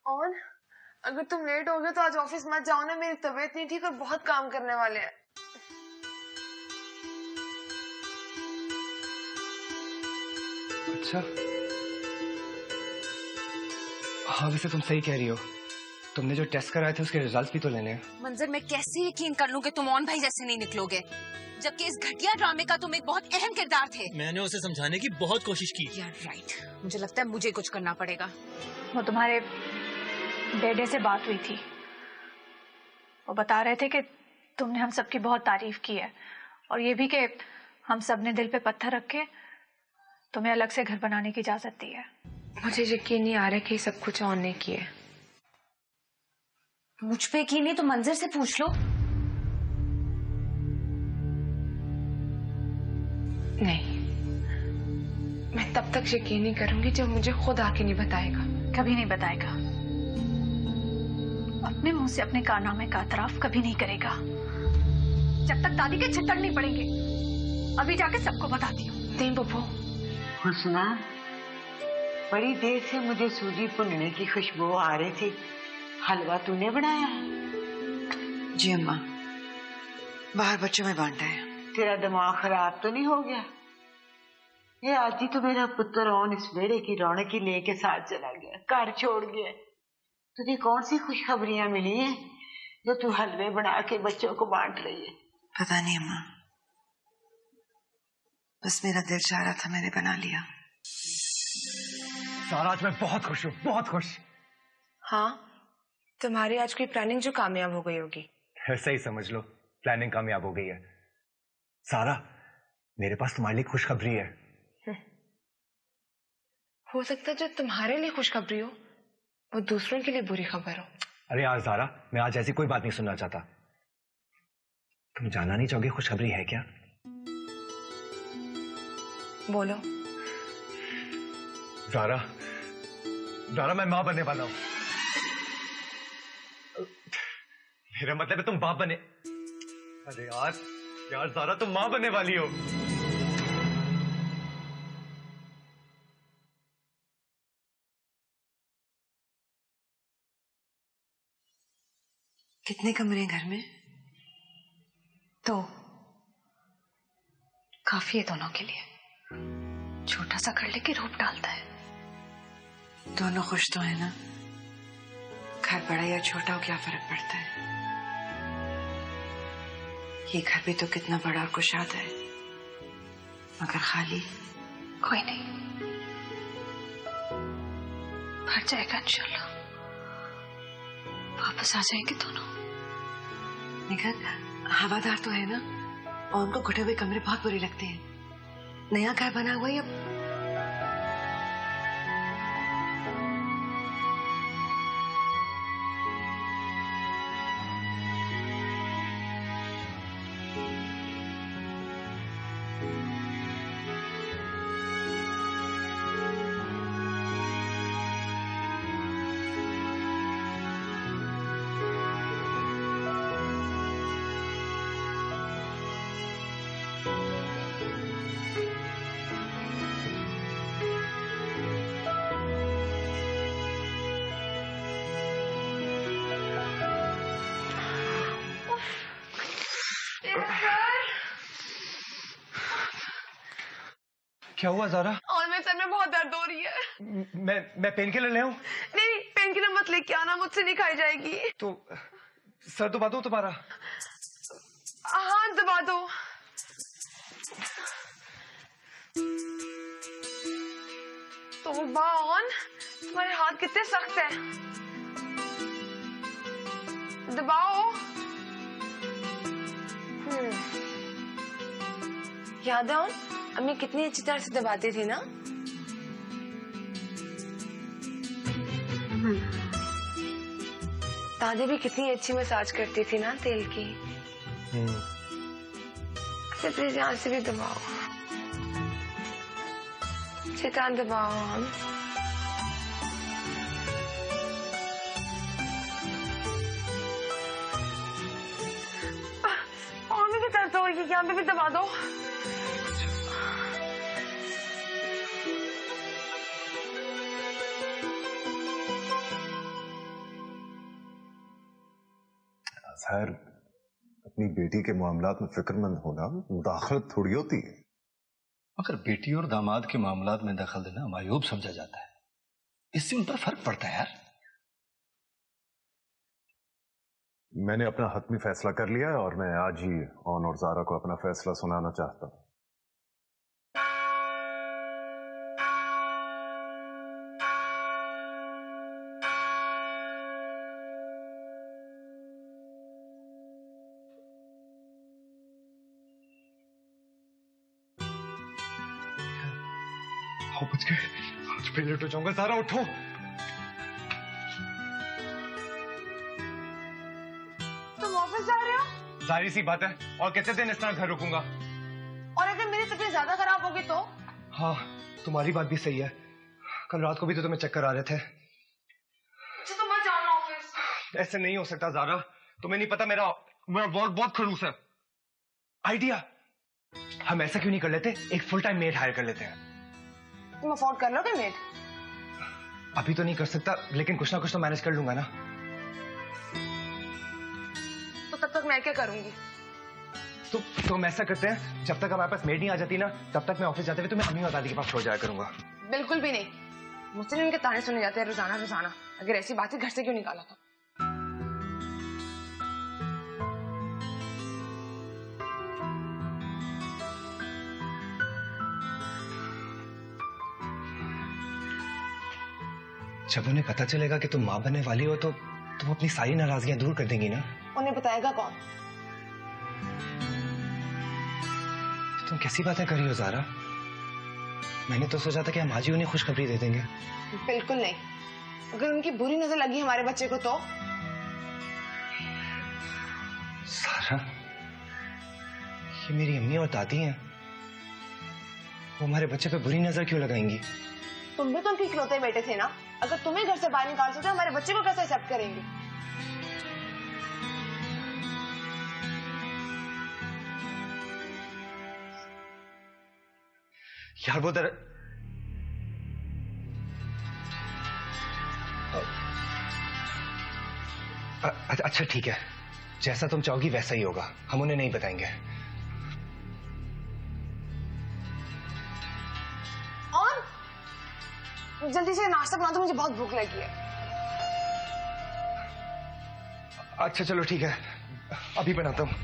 और अगर तुम लेट हो गए तो आज ऑफिस मत जाओ ना, मेरी तबीयत नहीं ठीक और बहुत काम करने वाले हैं। अच्छा हाँ, वैसे तुम सही कह रही हो। तुमने जो टेस्ट कराए थे उसके रिजल्ट्स भी तो लेने हैं। मंजर, मैं कैसे यकीन कर लूं कि तुम ऑन भाई जैसे नहीं निकलोगे, जबकि इस घटिया ड्रामे का तुम एक बहुत अहम किरदार थे। मैंने उसे समझाने की बहुत कोशिश की। यार राइट, मुझे लगता है मुझे कुछ करना पड़ेगा। वो तुम्हारे डैडी से बात हुई थी, वो बता रहे थे कि तुमने हम सबकी बहुत तारीफ की है और ये भी कि हम सब ने दिल पे पत्थर रख के तुम्हें अलग से घर बनाने की इजाजत दी है। मुझे यकीन नहीं आ रहा कि सब कुछ ऑन ने किए। मुझ पे यकीन नहीं तो मंजर से पूछ लो। नहीं, मैं तब तक यकीन नहीं करूंगी जब मुझे खुद आके नहीं बताएगा। कभी नहीं बताएगा, अपने मुंह से अपने कारनामे का एतराफ कभी नहीं करेगा जब तक दादी के छितर नहीं पड़ेंगे। अभी जाके सबको बताती हूँ। नहीं बब्बू। हुस्ना, बड़ी देर से मुझे सूजी भुनने की खुशबू आ रही थी। हलवा तूने बनाया है? जी अम्मा, बाहर बच्चों में बांटा है। तेरा दिमाग खराब तो नहीं हो गया? ये आज ही तो मेरा पुत्र ऑन इस बेड़े की रौनक ही लेके साथ चला गया, घर छोड़ गया। तुझे कौन सी खुशखबरियां मिली हैं जो तू हलवे बना के बच्चों को बांट रही है? पता नहीं अम्मा, बस मेरा दिल चाह रहा था, मैंने बना लिया। सारा आज मैं बहुत खुश हूँ, बहुत खुश। हाँ, तुम्हारी आज की प्लानिंग जो कामयाब हो गई होगी। ऐसा ही समझ लो, प्लानिंग कामयाब हो गई है। सारा, मेरे पास तुम्हारे लिए खुशखबरी है। हो सकता है जो तुम्हारे लिए खुशखबरी हो वो दूसरों के लिए बुरी खबर हो। अरे यार सारा, मैं आज ऐसी कोई बात नहीं सुनना चाहता। तुम जानना नहीं चाहोगे खुशखबरी है क्या? बोलो। ज़ारा, ज़ारा मैं मां बनने वाला हूं। मेरा मतलब है तुम बाप बने। अरे यार ज़ारा तुम मां बनने वाली हो। कितने कमरे हैं घर में? तो काफी है दोनों के लिए। छोटा सा घर लेके रूप डालता है। दोनों खुश तो है ना? घर बड़ा या छोटा हो क्या फर्क पड़ता है? ये घर भी तो कितना बड़ा और कुशाद है, मगर खाली। कोई नहीं, भर जाएगा इंशाल्लाह। वापस आ जाएंगे दोनों। निखिल, हवादार तो है ना? और उनको घुटे हुए कमरे बहुत बुरे लगते हैं। नया घर बना हुआ है अब। क्या हुआ ज़ारा? और मेरे सर में बहुत दर्द हो रही है। मैं पेन किलर ले आऊं? नहीं, पेन किलर मत लेके आना, मुझसे नहीं खाई जाएगी। तो सर दबा दूं तुम्हारा? हाँ दबा दो। तो ऑन, तुम्हारे हाथ कितने सख्त हैं। दबाओ। याद है ऑन, अम्मी कितनी अच्छी तरह से दबाती थी ना। दादी भी कितनी अच्छी मसाज करती थी ना तेल की। प्लीज यहाँ से भी दबाओ, चितान दबाओ। हम और भी दर्द हो रही है, यहाँ पे भी दबा दो। खैर, अपनी बेटी के मामलात में फिक्रमंद होना मुदाखलत थोड़ी होती है। मगर बेटी और दामाद के मामलात में दखल देना मायूब समझा जाता है, इससे उन पर फर्क पड़ता है यार। मैंने अपना हतमी फैसला कर लिया है और मैं आज ही ऑन और ज़ारा को अपना फैसला सुनाना चाहता हूं। बच गए, आज फिर लेट हो जाऊंगा। ज़ारा उठो। तुम ऑफिस जा रहे हो? जाहिर सी बात है, और कितने दिन इस तरह घर रुकूंगा? और अगर मेरी तबीयत ज्यादा खराब होगी तो? हाँ, तुम्हारी बात भी सही है। कल रात को भी तो तुम्हें चक्कर आ रहे थे। अच्छा तो मत जाना ऑफिस। ऐसे नहीं हो सकता ज़ारा, तुम्हें नहीं पता मेरा वर्क बहुत खड़ूस है। आइडिया, हम ऐसा क्यों नहीं कर लेते, एक फुल टाइम मेड हायर कर लेते हैं। तुम अफोर्ड कर लोगे मेड? अभी तो नहीं कर सकता, लेकिन कुछ ना कुछ तो मैनेज कर लूंगा ना। तो तब तक मैं क्या करूंगी? तो हम ऐसा करते हैं, जब तक हमारे पास मेड नहीं आ जाती ना, तब तक मैं ऑफिस जाते हुए तुम्हें अम्मी और दादी के पास छोड़ जाया करूंगा। बिल्कुल भी नहीं। मुझसे इनके ताने सुने जाते हैं रोजाना रोजाना। अगर ऐसी बात है, घर से क्यों निकाला था? जब उन्हें पता चलेगा कि तुम मां बनने वाली हो तो तुम अपनी सारी नाराजगियां दूर कर देंगी ना। उन्हें बताएगा कौन? तुम कैसी बातें कर रही हो ज़ारा? मैंने तो सोचा था कि हम आज ही उन्हें खुशखबरी दे देंगे। बिल्कुल नहीं। अगर उनकी बुरी नजर लगी हमारे बच्चे को तो? ज़ारा, ये मेरी अम्मी और दादी हैं, वो हमारे बच्चे पे बुरी नजर क्यों लगाएंगी? तुम भी तो उनके इकलौते बेटे थे ना। अगर तुम्हें घर से बाहर निकाल सकते, हमारे बच्चे को कैसे एक्सेप्ट करेंगे? यार वो अच्छा ठीक है, जैसा तुम चाहोगी वैसा ही होगा। हम उन्हें नहीं बताएंगे। और जल्दी से नाश्ता बना दो, मुझे बहुत भूख लगी है। अच्छा चलो ठीक है, अभी बनाता हूँ।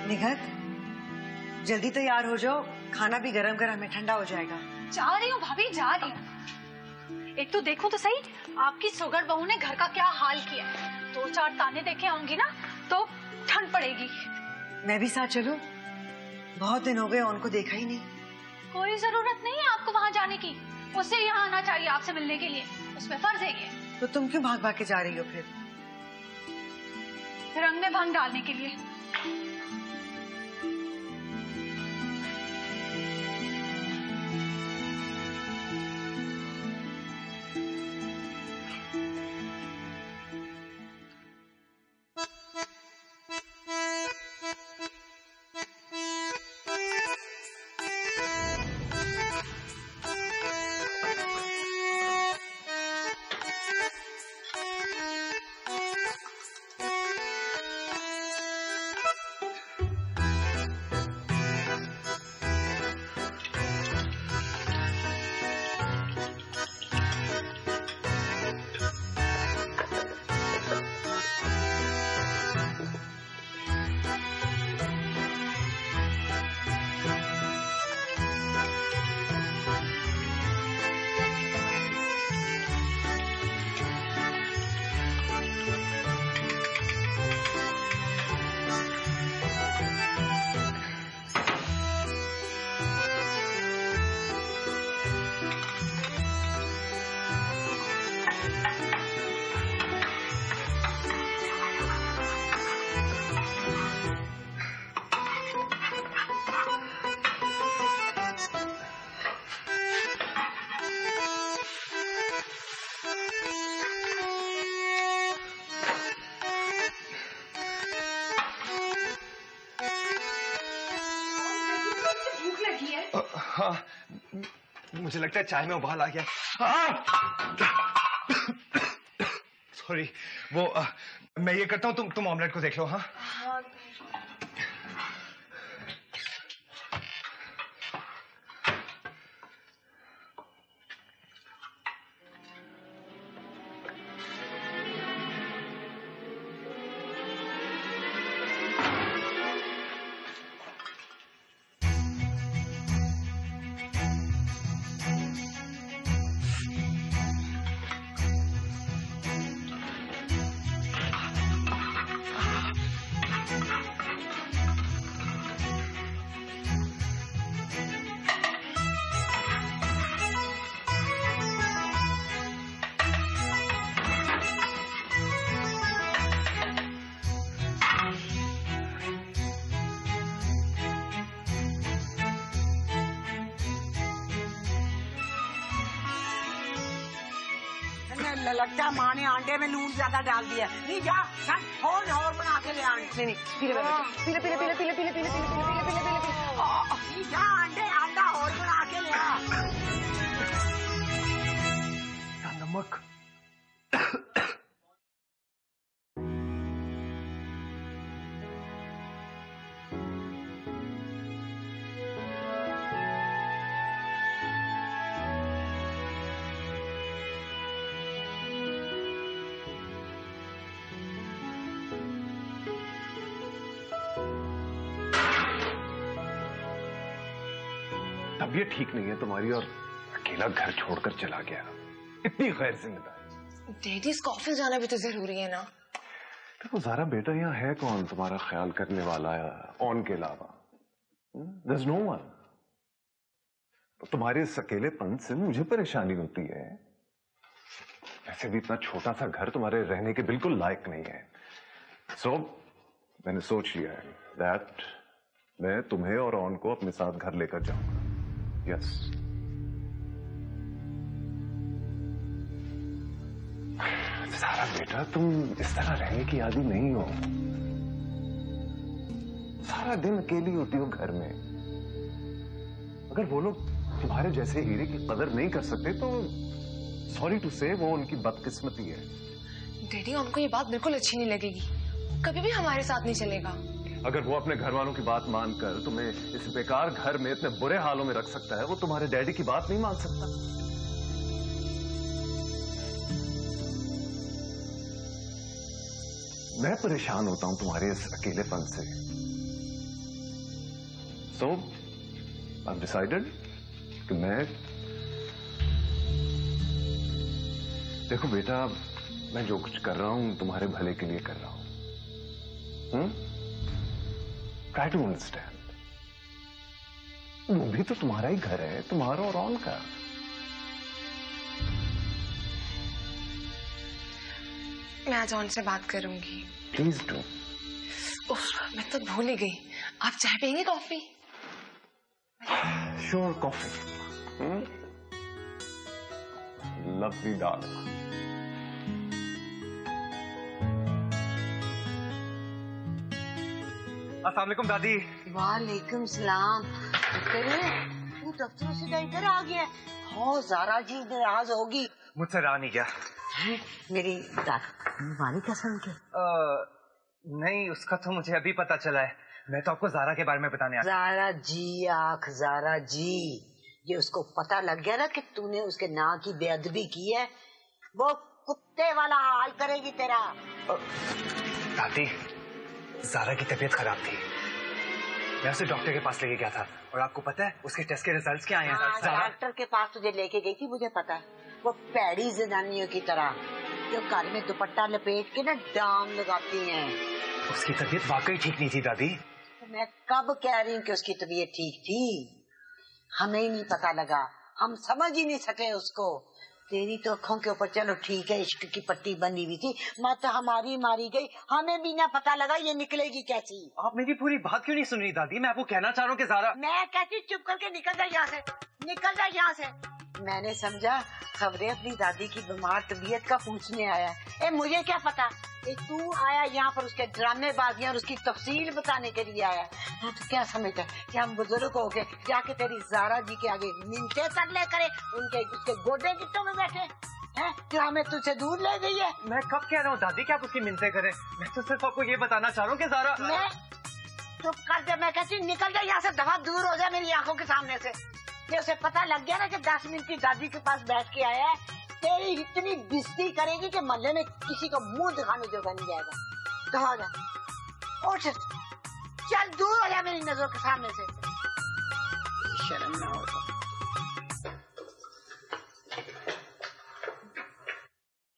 निघत, जल्दी तैयार हो जाओ, खाना भी गरम गरम है, ठंडा हो जाएगा। जा रही हूँ भाभी, जा रही हूँ। एक तो देखो तो सही, आपकी सुगड़ बहू ने घर का क्या हाल किया है। 2-4 ताने देखे होंगी ना तो ठंड पड़ेगी। मैं भी साथ चलूं? बहुत दिन हो गए उनको देखा ही नहीं। कोई जरूरत नहीं है आपको वहाँ जाने की, उससे यहाँ आना चाहिए आपसे मिलने के लिए, उसमें फर्ज है ये। तो तुम क्यों भाग भाग के जा रही हो फिर? रंग में भंग डालने के लिए। हाँ, मुझे लगता है चाय में उबाल आ गया। सॉरी, वो मैं ये करता हूँ, तुम ऑमलेट को देख लो। हाँ हाँ। लगता माँ ने अंडे में लून ज्यादा डाल दिया। नहीं जा, और बना के ले आने। नहीं, पीले पीले पीले पीले पीले पीले पीले पीले पीले पीले पीले पीले। जा, अंडा और बना के ले आ। नमक। तबीयत ठीक नहीं है तुम्हारी और अकेला घर छोड़कर चला गया। इतनी गैर जिम्मेदारी। डैडी, इसको ऑफिस जाना भी तो जरूरी है ना। देखो ज़ारा बेटा, यहाँ है कौन तुम्हारा ख्याल करने वाला है ऑन के अलावा? There's no one। तुम्हारे इस अकेलेपन से मुझे परेशानी होती है। वैसे भी इतना छोटा सा घर तुम्हारे रहने के बिल्कुल लायक नहीं है। सो मैंने सोच लिया है दैट मैं तुम्हें और ऑन को अपने साथ घर लेकर जाऊंगा। यस। ज़ारा बेटा, तुम इस तरह रहने की आदी नहीं हो। सारा दिन अकेली होती हो घर में। अगर वो लोग तुम्हारे जैसे हीरे की कदर नहीं कर सकते तो सॉरी टू से वो उनकी बदकिस्मती है। डैडी, उनको ये बात बिल्कुल अच्छी नहीं लगेगी। कभी भी हमारे साथ नहीं चलेगा। अगर वो अपने घर वालों की बात मानकर तुम्हें इस बेकार घर में इतने बुरे हालों में रख सकता है, वो तुम्हारे डैडी की बात नहीं मान सकता। मैं परेशान होता हूं तुम्हारे इस अकेलेपन से। सो आई डिसाइडेड कि मैं, देखो बेटा, मैं जो कुछ कर रहा हूं तुम्हारे भले के लिए कर रहा हूं। Try to understand. वो भी तो तुम्हारा ही घर है, तुम्हारा और ऑन का। मैं आज ऑन से बात करूंगी। Please do. मैं तो भूल ही गई। आप चाय पियेंगे coffee? Sure, coffee. Lovely darling. अस्सलाम वालेकुम दादी। वालेकुम सलाम। तू दफ्तर से इधर आ गया? हाँ, ज़ारा जी नाराज होगी। मुझसे रहा नहीं गया। मेरी वाली कसम के? नहीं, उसका तो मुझे अभी पता चला है। मैं तो आपको ज़ारा के बारे में बताने आया। ज़ारा जी आख, ज़ारा जी। ये उसको पता लग गया ना कि तूने उसके नाम की बेअदबी की है, वो कुत्ते वाला हाल करेगी तेरा। दादी, ज़ारा की तबीयत खराब थी। मैं उसे डॉक्टर के पास लेके गया था और आपको पता है उसके टेस्ट के रिजल्ट्स क्या आए हैं? डॉक्टर के पास तुझे लेके गई थी, मुझे पता है। वो पैड़ी जनानियों की तरह जो घर में दुपट्टा लपेट के ना डाम लगाती हैं। उसकी तबीयत वाकई ठीक नहीं थी दादी। तो मैं कब कह रही हूँ कि उसकी तबीयत ठीक थी? हमें ही नहीं पता लगा, हम समझ ही नहीं सके उसको। तेरी तो आंखों के ऊपर चलो ठीक है, इश्क की पट्टी बनी हुई थी, मत हमारी मारी गई, हमें भी ना पता लगा ये निकलेगी कैसी। आप मेरी पूरी बात क्यों नहीं सुन रही दादी? मैं आपको कहना चाह रहा हूँ कि ज़ारा। मैं कहती चुप करके निकल जा यहाँ से, निकल जा यहाँ से। मैंने समझा खबरें अपनी दादी की बीमार तबीयत का पूछने आया है। मुझे क्या पता तू आया यहाँ पर उसके ड्रामेबाजियां और उसकी तफसील बताने के लिए आया। हाँ, तो क्या समझता है कि हम बुजुर्ग हो गए जाके तेरी जारा जी के आगे मिनते तरले करे, उनके उसके गोडे गिट्टों में बैठे हैं जो हमें तुझसे दूर ले गई है। मैं कब कह रहा हूँ दादी कि आप उसकी मिन्नतें करें, मैं तो सिर्फ आपको ये बताना चाह रहा हूँ कि ज़ारा। मैं चुप कर दे, मैं कहती निकल जा यहाँ से, दफा दूर हो जा मेरी आंखों के सामने से। ये उसे पता लग गया ना कि 10 मिनट की दादी के पास बैठ के आया है, तेरी इतनी बेइज्जती करेगी कि मोहल्ले में किसी को मुंह दिखाने जगह नहीं जाएगा। तो हो जा और चल दूर हो जा मेरी नजरों के सामने से, शर्म ना हो तो।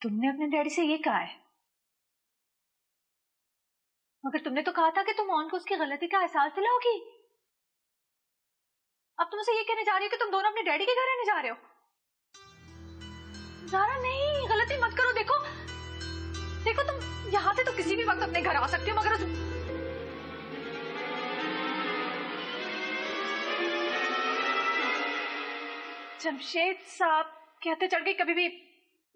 तुमने अपने डैडी से ये कहा है, मगर तुमने तो कहा था कि तुम ऑन को उसकी गलती का एहसास दिलाओगी। अब तुम उसे ये कहने जा रही हो कि तुम दोनों अपने डैडी के घर रहने जा रहे हो। ज़ारा नहीं, गलती मत करो। देखो देखो, तुम यहाँ से तो किसी भी वक्त अपने घर आ सकती हो, मगर जमशेद साहब कहते चढ़ गई, कभी भी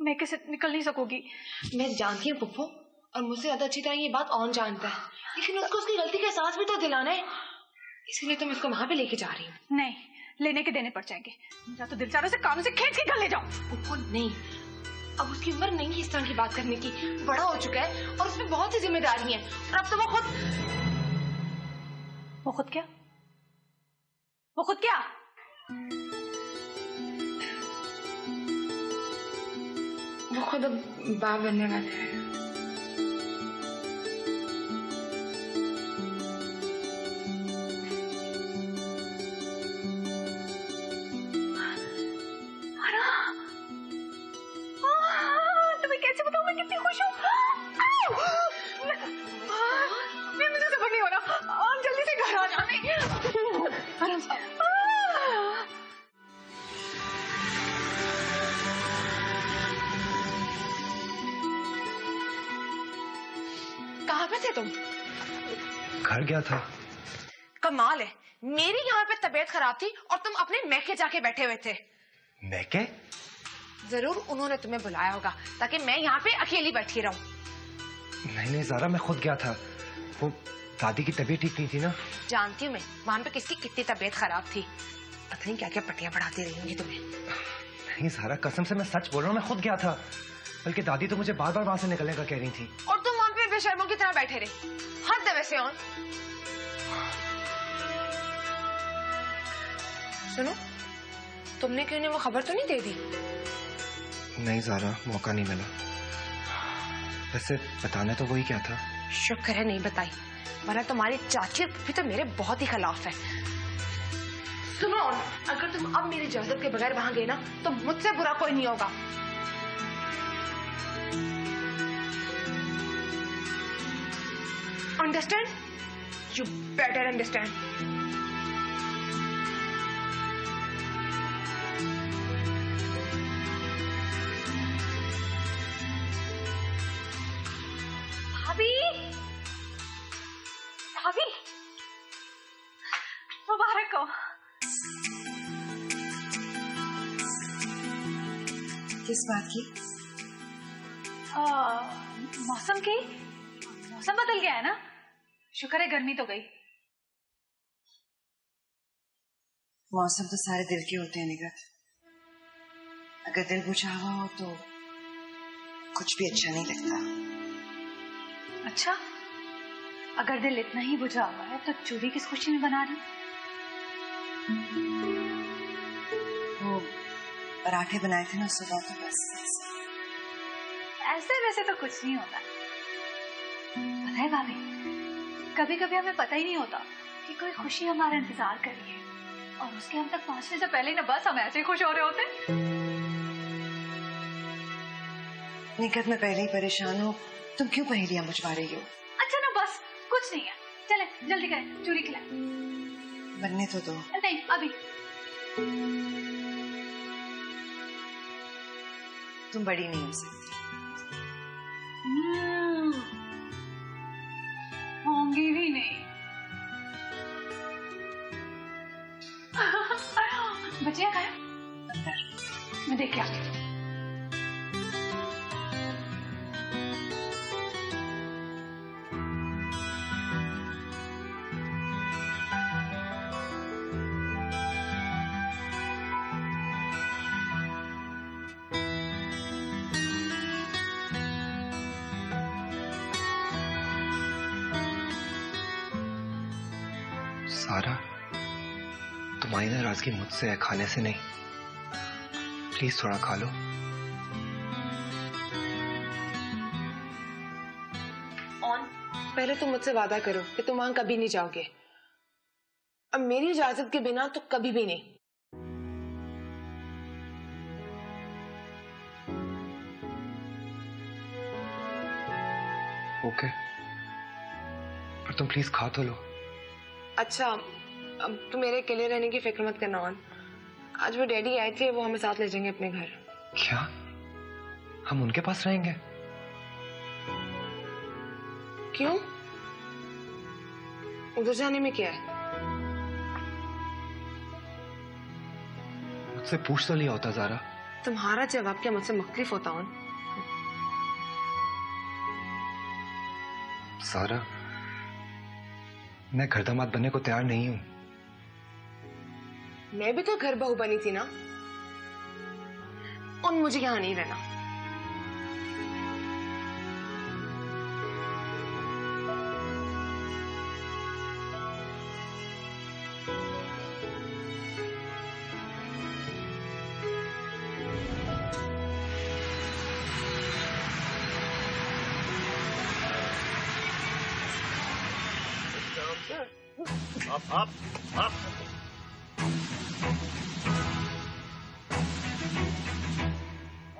मैं कैसे निकल नहीं सकोगी। मैं जानती हूँ पुप्पो, और मुझसे ज्यादा अच्छी तरह ये बात ऑन जानता है, लेकिन उसको उसकी गलती का एहसास भी तो दिलाना है, इसीलिए तो मैं उसको वहां पे लेके जा रही हूँ। नहीं, लेने के देने पड़ जाएंगे। मेरा तो दिल चाह रहा है उसे कानों से खींच के घर ले जाओ। पुप्पो नहीं, अब उसकी उम्र नहीं है इस तरह की बात करने की, बड़ा हो चुका है और उसमें बहुत सी जिम्मेदारी है, और अब तो वो खुद क्या वो खुद क्या वो खुद अब बाप बनने वाला है। तुम्हें कैसे बताऊं मैं कितनी खुश हूँ। मुझे सबर नहीं हो रहा, जल्दी से घर आ जाओ। आराम से। कहाँ पे थे तुम? घर गया था। कमाल है, मेरी यहाँ पे तबीयत खराब थी और तुम अपने मैके जाके बैठे हुए थे। मैके? जरूर उन्होंने तुम्हें बुलाया होगा ताकि मैं यहाँ पे अकेली बैठी रहूं। नहीं ज़ारा, मैं खुद गया था, वो दादी की तबीयत ठीक नहीं थी ना। जानती हूँ मैं वहां पे किसकी कितनी तबीयत खराब थी, पता नहीं क्या क्या पट्टियां पढ़ाती रहेंगी तुम्हें। नहीं ज़ारा, कसम से मैं सच बोल रहा हूँ, मैं खुद गया था, बल्कि दादी तो मुझे बार बार वहां से निकलने का कह रही थी। और तुम वहां पे बेशर्मों की तरह बैठे रहे। हद है वैसे। और सुनो, तुमने क्यों नहीं वो खबर तो नहीं दे दी? नहीं ज़ारा, मौका नहीं मिला। वैसे बताना तो वही क्या था। शुक्र है नहीं बताई, वरना तुम्हारी चाची भी तो मेरे बहुत ही खिलाफ है। सुनो, अगर तुम अब मेरी इजाजत के बगैर वहां गए ना तो मुझसे बुरा कोई नहीं होगा। अंडरस्टैंड? You better understand. भाभी, मुबारक हो। किस बात की? मौसम की। मौसम बदल गया है ना, शुक्र है गर्मी तो गई। मौसम तो सारे दिल के होते हैं निगत, अगर दिल बुझा हुआ हो तो कुछ भी अच्छा नहीं लगता। अच्छा, अगर दिल इतना ही बुझा हुआ है तो चूड़ी किस खुशी में बना रही? वो पराठे बनाए थे ना सुबह, तो बस। ऐसे वैसे तो कुछ नहीं होता। पता है भाभी, कभी कभी हमें पता ही नहीं होता कि कोई खुशी हमारा इंतजार कर रही है, और उसके हम तक पहुंचने से पहले ना बस हम ऐसे ही खुश हो रहे होते। निकट में पहले ही परेशान हो, तुम क्यों पहेलियां बुझवा रही हो? अच्छा ना, बस कुछ नहीं है, चले जल्दी करें, चूड़ी खिलाएं। बनने तो दो। नहीं अभी। तुम बड़ी नहीं हो सकती। होंगी भी नहीं। बच्चियां खाए? अंदर। मैं देख के आती हूँ। सारा, तुम्हारी नाराजगी मुझसे है, खाने से नहीं। प्लीज थोड़ा खा लो। ऑन, पहले तुम मुझसे वादा करो कि तुम वहां कभी नहीं जाओगे। अब मेरी इजाजत के बिना तो कभी भी नहीं। ओके, पर तुम प्लीज खा तो लो। अच्छा, अब तुम मेरे अकेले रहने की फिक्र मत करना ऑन। आज वो डैडी आए थे, वो हमें साथ ले जाएंगे अपने घर। क्या हम उनके पास रहेंगे? क्यों? उधर जाने में क्या है? मुझसे पूछ तो लिया होता ज़ारा। तुम्हारा जवाब क्या मुझसे मुख्तलिफ होता ऑन? सारा, मैं घर दामाद बनने को तैयार नहीं हूं। मैं भी तो घर बहू बनी थी ना। और मुझे यहां नहीं रहना। Up.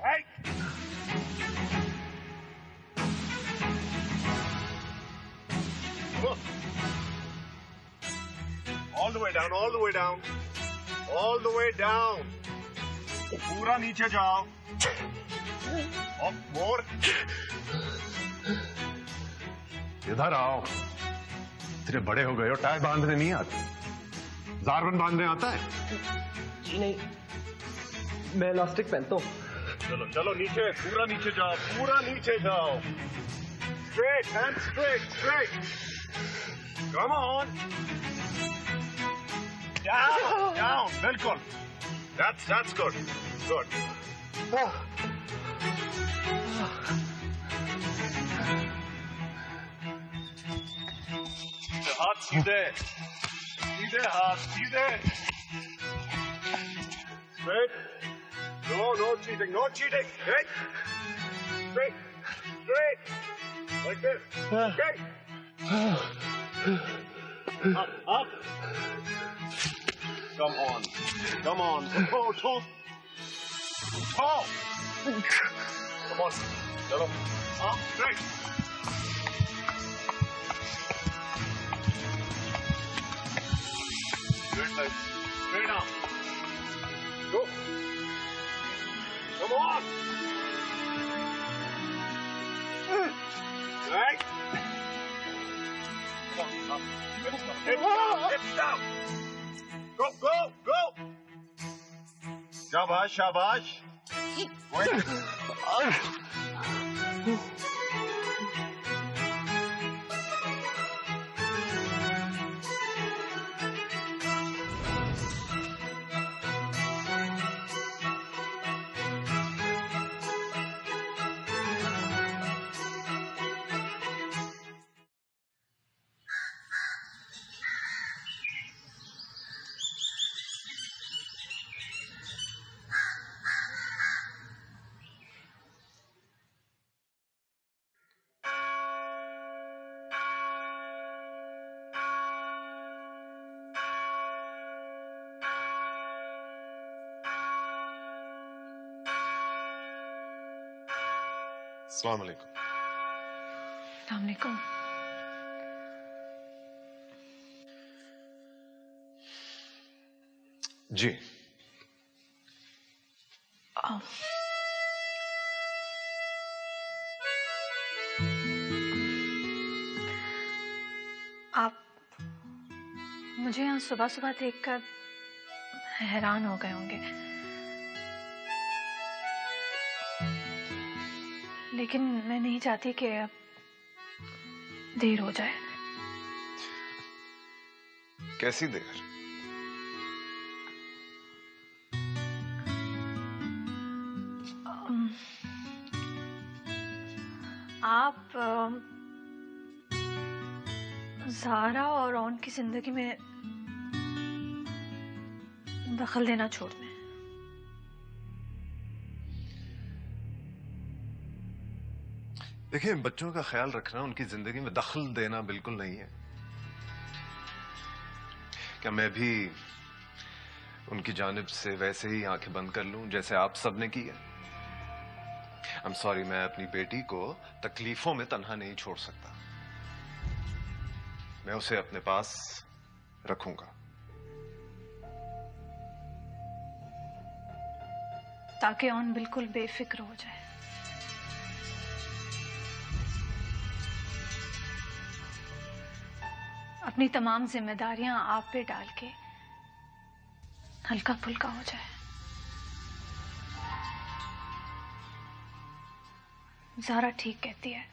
Hey! Look. All the way down, all the way down. All the way down. पूरा नीचे जाओ. Up more. इधर आओ। तेरे बड़े हो गए हो, टाई बांधने नहीं आते। जारबन बांधने आता है? जी नहीं, मैं इलास्टिक पहनता हूँ। चलो चलो नीचे, पूरा नीचे जाओ, पूरा नीचे जाओ। Straight, hands straight, straight. Come on. Down, down, बिल्कुल. That's good. Good. हाथ सीधे, सीधे हाथ, सीधे. Straight. No cheating, no cheating. Straight. Straight. Straight. Like this. Okay. Up. Come on. Come on. Toe. Come on. Chalo. Up. Straight. Straight leg. Straight arm. Go. Come on. Right. Up. Hips down. Go. Shabash. Wait. अस्सलाम वालेकुम। अस्सलाम वालेकुम। जी। आप मुझे यहाँ सुबह सुबह देखकर हैरान हो गए होंगे। लेकिन मैं नहीं चाहती कि अब देर हो जाए। कैसी देर? आप ज़ारा और ऑन की जिंदगी में दखल देना छोड़ दें। देखिए, बच्चों का ख्याल रखना उनकी जिंदगी में दखल देना बिल्कुल नहीं है। क्या मैं भी उनकी जानिब से वैसे ही आंखें बंद कर लूं जैसे आप सब ने की है? आई एम सॉरी, मैं अपनी बेटी को तकलीफों में तन्हा नहीं छोड़ सकता। मैं उसे अपने पास रखूंगा। ताकि ऑन बिल्कुल बेफिक्र हो जाए। अपनी तमाम जिम्मेदारियां आप पे डाल के हल्का फुल्का हो जाए। ज़ारा ठीक कहती है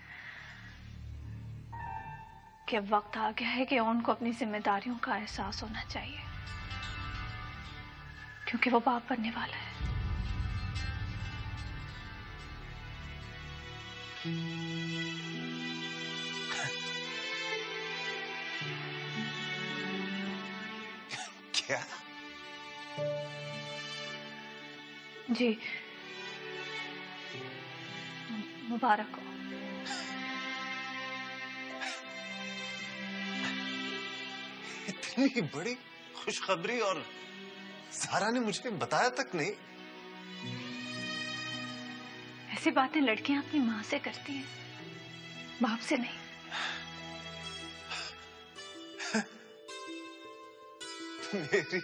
कि अब वक्त आ गया है कि ऑन को अपनी जिम्मेदारियों का एहसास होना चाहिए, क्योंकि वो बाप बनने वाला है। क्या? जी, मुबारक हो। इतनी बड़ी खुशखबरी और ज़ारा ने मुझे बताया तक नहीं। ऐसी बातें लड़कियां अपनी माँ से करती हैं, बाप से नहीं। मेरी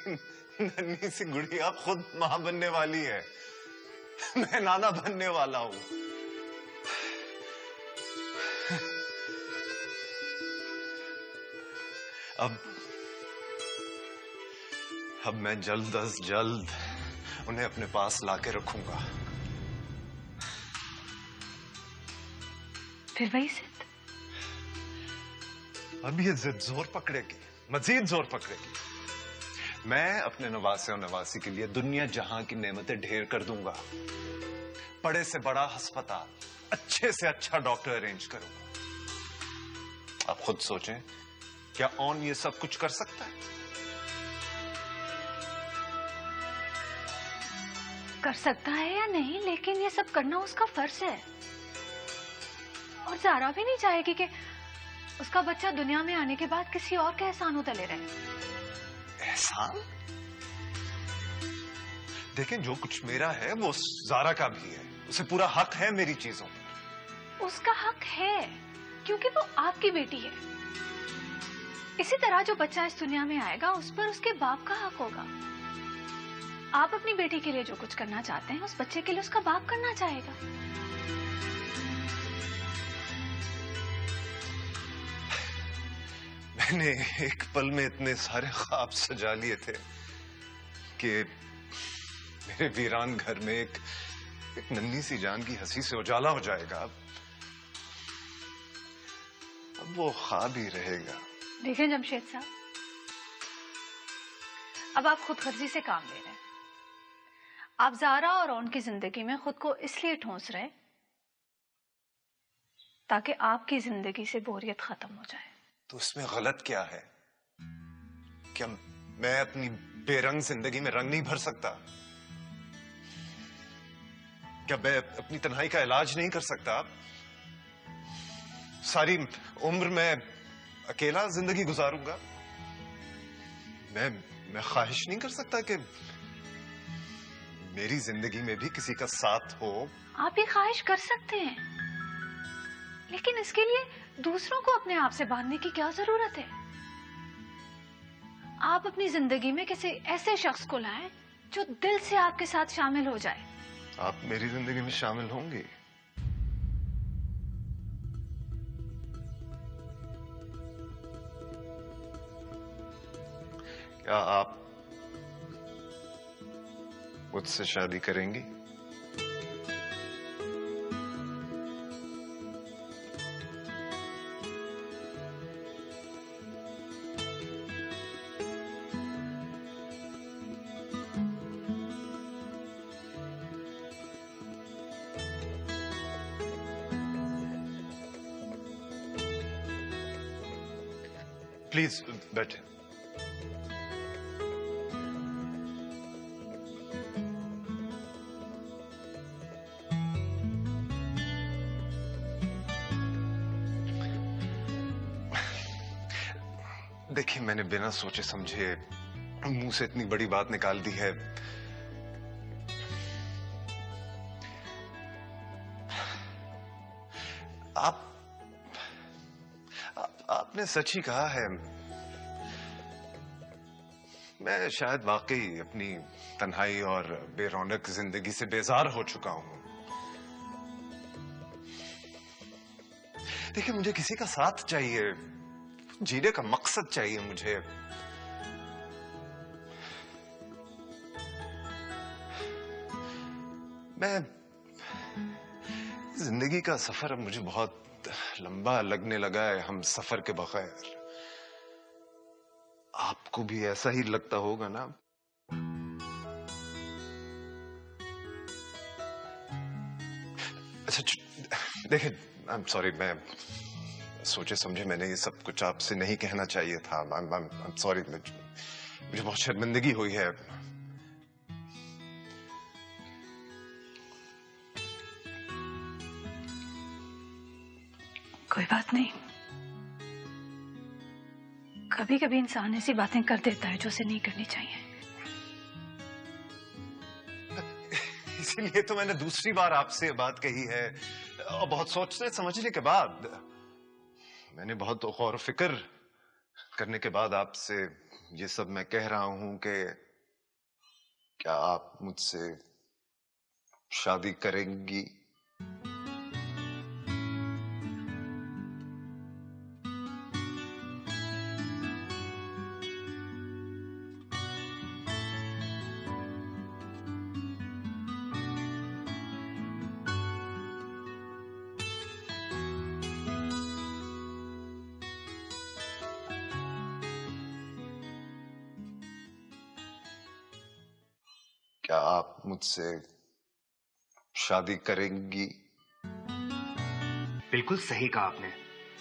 नन्ही सी गुड़िया खुद मां बनने वाली है। मैं नाना बनने वाला हूं। अब मैं जल्द अज जल्द उन्हें अपने पास लाके रखूंगा। फिर वही जिद? अब ये जिद जोर पकड़ेगी, मजीद जोर पकड़ेगी। मैं अपने नवासे और नवासी के लिए दुनिया जहां की नेमतें ढेर कर दूंगा। बड़े से बड़ा अस्पताल, अच्छे से अच्छा डॉक्टर अरेंज करूंगा। आप खुद सोचें, क्या ऑन ये सब कुछ कर सकता है? कर सकता है या नहीं, लेकिन ये सब करना उसका फर्ज है। और ज़ारा भी नहीं चाहेगी कि उसका बच्चा दुनिया में आने के बाद किसी और के एहसानों तले रहे। एहसान? देखें, जो कुछ मेरा है वो ज़ारा का भी है। उसे पूरा हक है मेरी चीजों पर। उसका हक है क्योंकि वो आपकी बेटी है। इसी तरह जो बच्चा इस दुनिया में आएगा उस पर उसके बाप का हक होगा। आप अपनी बेटी के लिए जो कुछ करना चाहते हैं उस बच्चे के लिए उसका बाप करना चाहेगा। मैंने एक पल में इतने सारे ख्वाब सजा लिए थे कि मेरे वीरान घर में एक नन्ही सी जान की हंसी से उजाला हो जाएगा। अब वो ख्वाब ही रहेगा। देखें जमशेद साहब, अब आप खुद गर्जी से काम ले रहे हैं। आप ज़ारा और ऑन की जिंदगी में खुद को इसलिए ठोंस रहे ताकि आपकी जिंदगी से बोरियत खत्म हो जाए। तो उसमें गलत क्या है? क्या मैं अपनी बेरंग जिंदगी में रंग नहीं भर सकता? क्या मैं अपनी तन्हाई का इलाज नहीं कर सकता? सारी उम्र मैं अकेला जिंदगी गुजारूंगा? मैं ख्वाहिश नहीं कर सकता कि मेरी जिंदगी में भी किसी का साथ हो? आप ये ख्वाहिश कर सकते हैं, लेकिन इसके लिए दूसरों को अपने आप से बांधने की क्या जरूरत है? आप अपनी जिंदगी में किसी ऐसे शख्स को लाएं जो दिल से आपके साथ शामिल हो जाए। आप मेरी जिंदगी में शामिल होंगे? क्या आप मुझसे शादी करेंगी? प्लीज बैठे। देखिए, मैंने बिना सोचे समझे मुंह से इतनी बड़ी बात निकाल दी है। आपने सच ही कहा है। मैं शायद वाकई अपनी तन्हाई और बेरौनक जिंदगी से बेजार हो चुका हूं। देखिए, मुझे किसी का साथ चाहिए, जीने का मकसद चाहिए मुझे। मैं जिंदगी का सफर अब मुझे बहुत लंबा लगने लगा है हम सफर के बगैर। आपको भी ऐसा ही लगता होगा ना? अच्छा, देखिए, आई एम सॉरी, मैं सोचे समझे मैंने ये सब कुछ आपसे नहीं कहना चाहिए था। आई एम सॉरी, मुझे बहुत शर्मिंदगी हुई है। कोई बात नहीं, कभी कभी इंसान ऐसी बातें कर देता है जो उसे नहीं करनी चाहिए। इसीलिए तो मैंने दूसरी बार आपसे बात कही है, और बहुत सोचने समझने के बाद, मैंने बहुत गौर फिक्र करने के बाद आपसे ये सब मैं कह रहा हूं कि क्या आप मुझसे शादी करेंगी? क्या आप मुझसे शादी करेंगी? बिल्कुल सही कहा आपने।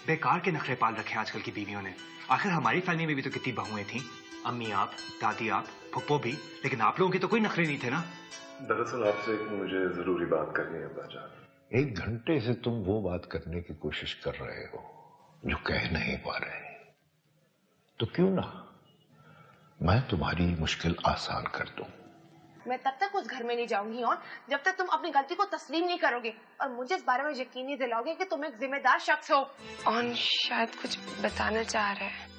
बेकार के नखरे पाल रखे आजकल की बीवियों ने। आखिर हमारी फैमिली में भी तो कितनी बहुएं थीं। अम्मी आप, दादी आप, फुप्पो भी, लेकिन आप लोगों के तो कोई नखरे नहीं थे ना। दरअसल आपसे मुझे जरूरी बात करनी है बाजान। 1 घंटे से तुम वो बात करने की कोशिश कर रहे हो जो कह नहीं पा रहे, तो क्यों ना मैं तुम्हारी मुश्किल आसान कर दूं। मैं तब तक उस घर में नहीं जाऊंगी और जब तक तुम अपनी गलती को तस्लीम नहीं करोगे और मुझे इस बारे में यकीन नहीं दिलाओगे कि तुम एक जिम्मेदार शख्स हो। और शायद कुछ बताना चाह रहे हैं।